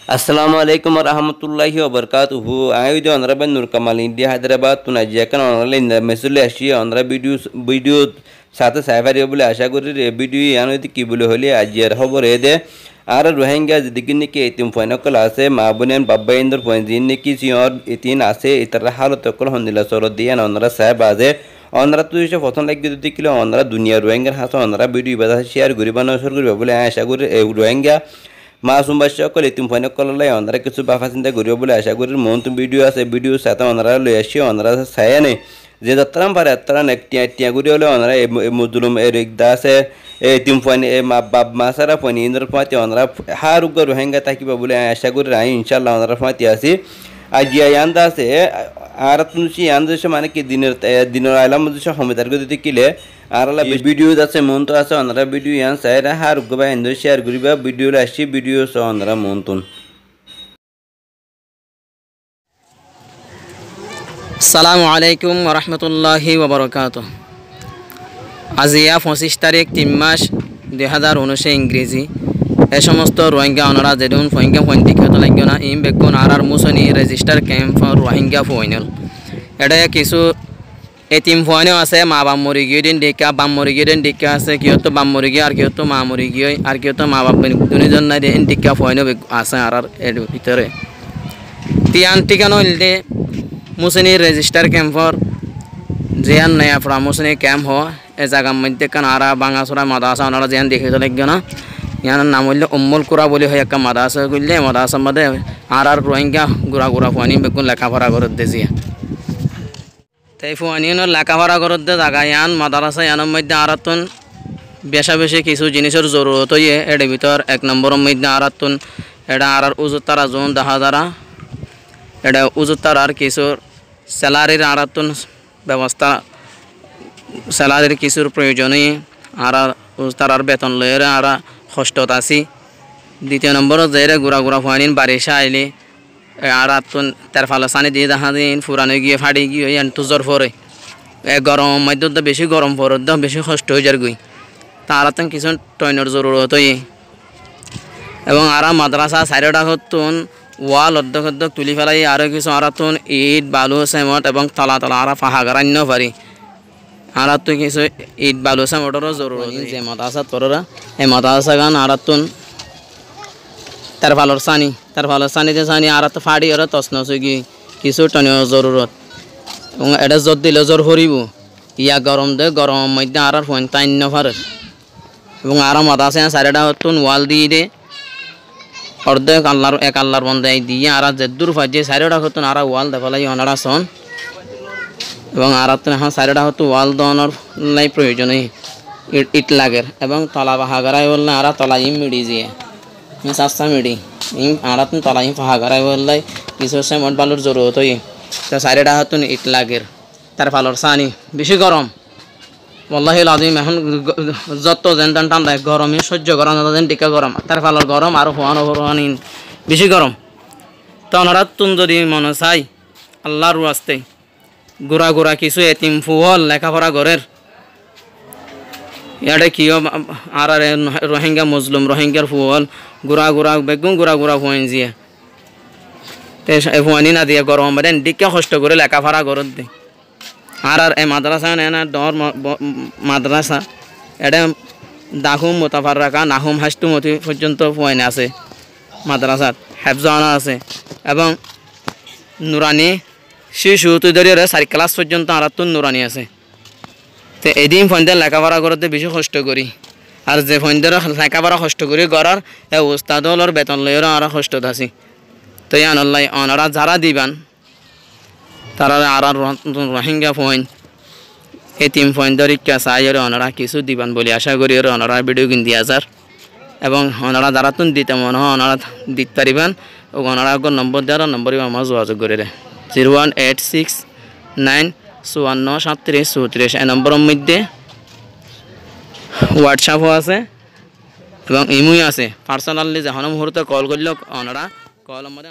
Assalamu alaikum warahmatullahi wabarakatuh. I video Honorable Nur Kamal India Hyderabad to Najakan online the Mesule Ashi on the video Sata Savariable Ashaguri video Yanoti Kibulu Holi Ajir Hoborede Ara Rohingya Digniki Etim Fonocal Ase Mabunan Baba in the Poinziniki Sior Itin Ase Itarahalo Tokol Honila Sorodian Honora Sabaze Honora Tuisha Foton like the Kilo Honora Dunia Rohingya has Honora video Bada share Guribano Surguru Ashagur Rohingya Masumbashi Etim Fonocolai on the Kisubafasin the Guribul Ashagur Mount video as a video Satan on Rashi on Rasa Sayane. The Tramparatran Tiagurio on a Muslim Eric Dase, a Timfan Mabab Masara for Indra Party on Rap Haruga Rohanga Takibabula Ashagur Inshallah on Rafatiasi. Ajayanda say Aratunshi and the Shamanaki dinner Alamusha Hometargo Kile. Arala video that's a montas on the video and Saira Haruga and the share Guriba video Lashi videos on the mountain. Assalamu alaikum wa rahmatullahi wa barakatuh. Azia 25 তারিখ 3 মাস 2019 ইংরেজি এই সমস্ত রোহিঙ্গা অনারা যেদুন ফোহিঙ্গা ফোইন্তি কত লাগিও না ইম বেকুন আরার মুসনি register camp for Rohingya ফোইনল এটা কিছু এতিম ফোইনো আছে মা বাপ মরি গিয়ে দিন দেখা বাপ মরি গিয়ে দিন দেখা আছে কিয়তো বাপ মরি গিয়ে আর কিয়তো মা মরি গিয়ে আর কিয়তো মা বাপ দুনিজন নাই দিন দেখা ফোইনো আছে আরার এর ভিতরে তিয়ান ঠিকানো হইলে मुसनी रजिस्टर कैम्प फॉर जियान नया फ्रा मुसनी कैम्प हो ए जगह मध्य का नारा बांगासुरा मदासा नारा जियान देखे तो लग गया ना यहाँ नाम बोले उम्मुल कुरा बोले है एक मदासा गुल्ले मदासा मदे आरार रोहिंग्या गुरा गुरा फुआनी बेकुन लेखा भरा करत दे जिया तै फुआनी न लेखा भरा करत दे जगह यहाँ मदासा यहाँ मध्य आरातुन बेशा बेशे किसु जिनिसर जरूरत हो ये एडे भीतर एक नंबर मध्य आरातुन एडा आरार उजुतारा जोन 10,000 এটা উজুতার আর কিছুর স্যালারির আরাতুন ব্যবস্থা স্যালারির কিছুর প্রয়োজনে আর উজুতার বেতন লয়ের আর কষ্টত আছি দ্বিতীয় নম্বর যেরে গুড়া গুড়া ফানিন বারিশা আইলে আরাতুন তার ফালসানি দিয়ে দেখা দিন ফুরানো গিয়ে ফাড়ি গিয়ে তুজর পরে গরম মধ্যে বেশি গরম পরে বেশি কষ্ট হয়ে যার গুই তারাতুন কিছু টয়নের জরুরত হয় এবং আরা মাদ্রাসা সাইডটা হতুন ওয়াল অর্ধক তুলি ফেলাই আরও কিছু আরাতুন ইট বালু সেমট এবং তলা তলা আরা ফাহাগারান্য পারি আরাতু কিছু ইট বালু সেমটেরও জরুরত যে মাদ্রাসা তোরা এই মাদ্রাসা গান আরাতুন তার ভালোর সানিতে সানি আরাত ফাড়ি আর তসনসুগি কিছু টনীয় জরুরত এবং এটা জোর দিলে জোর হরিব ইয়া গরম দে গরম মধ্যে আরার ফোন তাইন্য পারে এবং আরা মাদ্রাসা সাইডটা হতুন ওয়াল দিয়ে দে অর্ধেক আল্লাহর এক আল্লাহর বন্দাই দিয়ে আর যেদূর ফাজে সাইডটা হতো আর ওয়াল দেখালাই অনারা সন এবং আর এখন সাইডটা হতো ওয়াল দনের লাই প্রয়োজনে ইট লাগের এবং তলা বাহাগারাই বললে আর তলা ইম মিডি দিয়ে সাস্তা মিডি ইম আর তলা ইম ফাহাগারাই বললে কিছু সেমট বালুর জরুরত হয় তো সাইডটা হতো ইট লাগের তার ফালর সানি বেশি গরম والله العظيم এখন যত জেনটান ঠান্ডা গরমে সহ্য করা না দেন টিকা গরম তার ফালার গরম আর হওয়ানো বেশি গরম তো ওনারা তুন যদি মনে চাই আল্লাহর ওয়াস্তে গোড়া গোড়া কিছু এতিম ফুল লেখাপড়া ঘরের ইয়াডে কিও আর রোহিঙ্গা মুসলিম রোহিঙ্গার ফুল গোড়া গোড়া বেগুন গোড়া গোড়া ফুয়েন জিয়া তে ফুয়ানি না দিয়ে গরম দেন টিকা কষ্ট করে লেখাপড়া ঘরত দে আর এই মাদ্রাসা না দর মাদ্রাসা এটা দাহুম মোতাফাররাকা নাহুম হাস্তুমতি পর্যন্ত পয়েন্ট আছে মাদ্রাসাত হেফজানা আছে এবং নুরানি শিশু তুদরির 4 ক্লাস পর্যন্ত আরাতুন নুরানি আছে তো এদিন ফন্দের লেখাপড়া করতে বেশি কষ্ট করি আর যে ফন্দের লেখাপড়া কষ্ট করি করার এই উস্তাদর বেতন লয়ের আর কষ্ট আছি তো ইয়ানল্লাই অনারা যারা দিবান তারা আর রোহিঙ্গা ফোন এতিম ফোন দরিকা চাইরে ওনারা কিছু দিবান বলে আশা করি ওনারা ভিডিও কিন দিয়া যার এবং ওনারা যারা তুন দিতে মনে হয় ওনারা দিতে পারিবেন ও ওনারা নম্বর দেওয়ার নম্বরই আমার যোগাযোগ করে 01869543734 এই নম্বরের মধ্যে হোয়াটসঅ্যাপও আছে এবং ইমোই আছে পার্সোনালি যখন মুহূর্তে কল করলে ওনারা কল আমাদের